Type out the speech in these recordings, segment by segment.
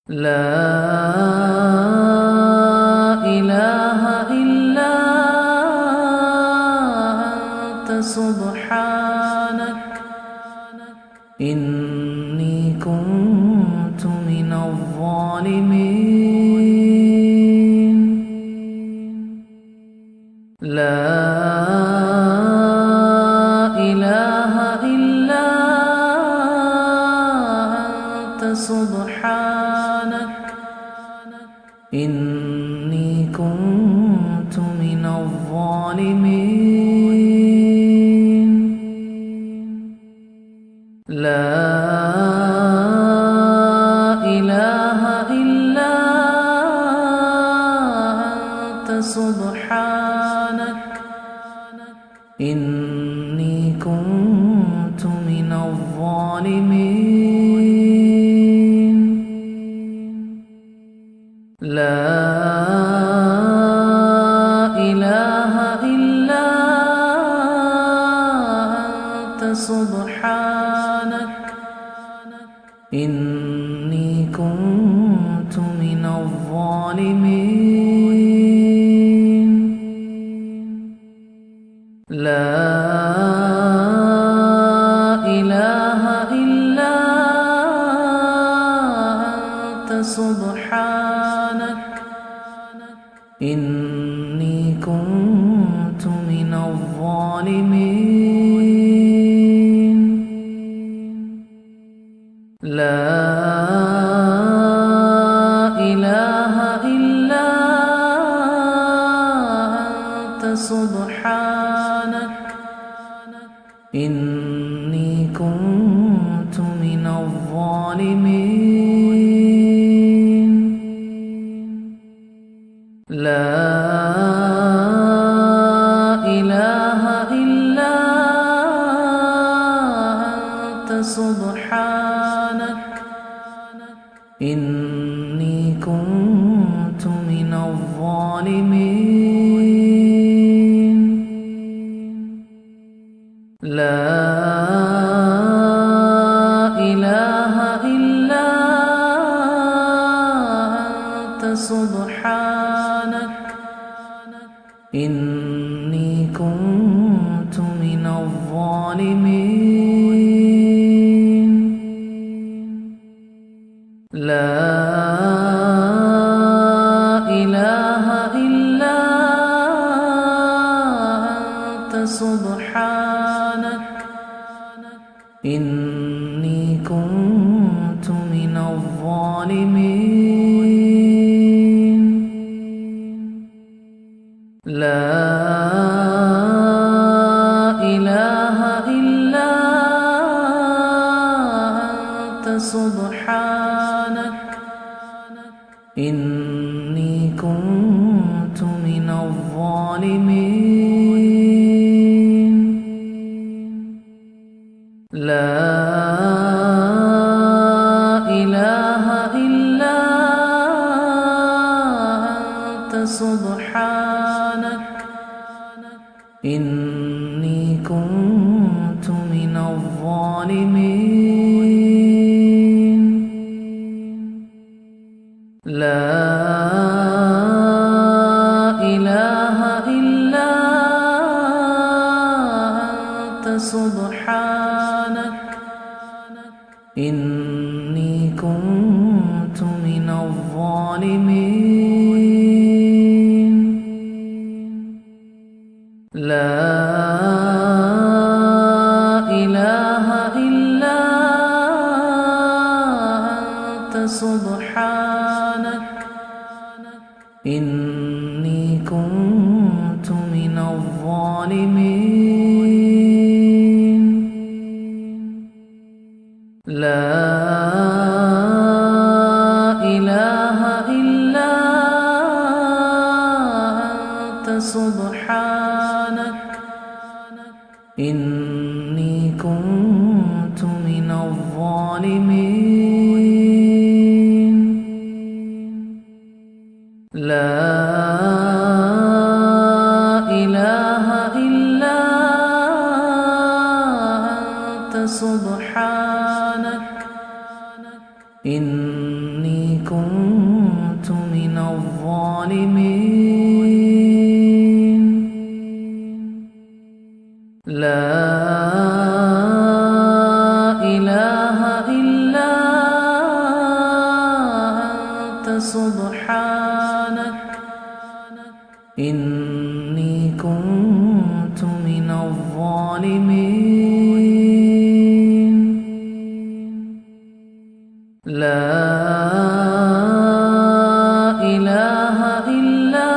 لا إله إلا أنت سبحانك إني كنت من الظالمين. لا إله إلا أنت سبحانك إني كنت من الظالمين. لا إله إلا أنت سبحانك إني كنت من الظالمين. لا إله إلا أنت سبحانك إني كنت من الظالمين. لا إله إلا أنت سبحانك إني كنت من الظالمين. لا إله إلا أنت سبحانك إني كنت من الظالمين. لا إله إلا أنت سبحانك إني كنت من الظالمين. لا إله إلا أنت سبحانك إني كنت من الظالمين. لا إله إلا أنت سبحانك إني كنت من الظالمين. لا إله إلا أنت سبحانك إني كنت من الظالمين. لا إله إلا أنت سبحانك إني كنت من الظالمين. لا إله إلا أنت سبحانك إني كنت من الظالمين. لا إله إلا أنت سبحانك إني كنت من الظالمين. لا إله إلا أنت سبحانك إني كنت من الظالمين. لا إله إلا سبحانك إني كنت سبحانك إني كنت من الظالمين لا إله إلا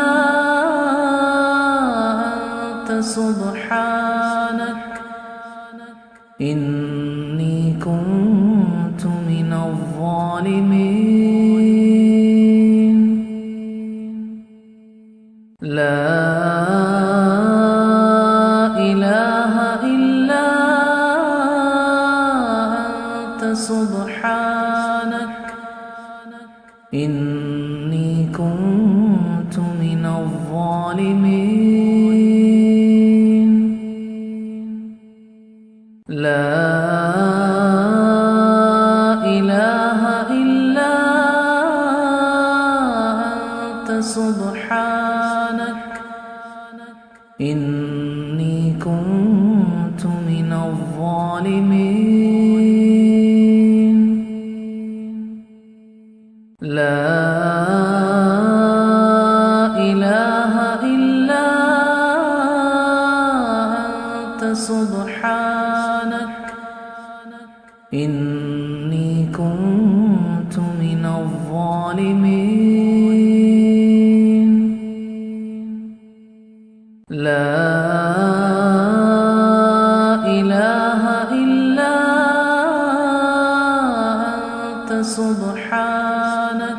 أنت سبحانك إني كنت من الظالمين لا إله إلا أنت سبحانك إني كنت من الظالمين لا إله إلا أنت سبحانك إني كنت من الظالمين لا إله إلا أنت سبحانك إني كنت من الظالمين لا إله إلا أنت سبحانك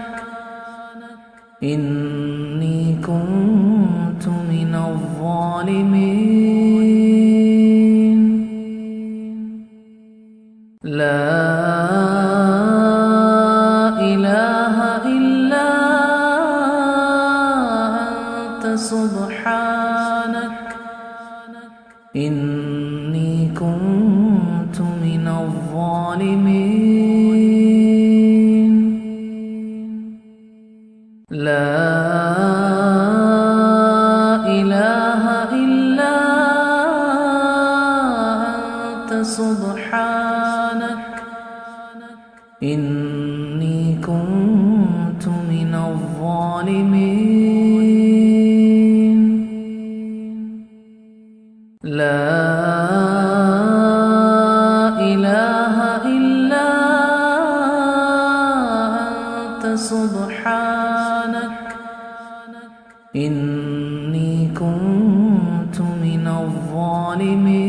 إني كنت من الظالمين لا إله إلا أنت سبحانك إني كنت من الظالمين لا إله إلا أنت سبحانك إني كنت من الظالمين لا إله إلا أنت سبحانك إني كنت من الظالمين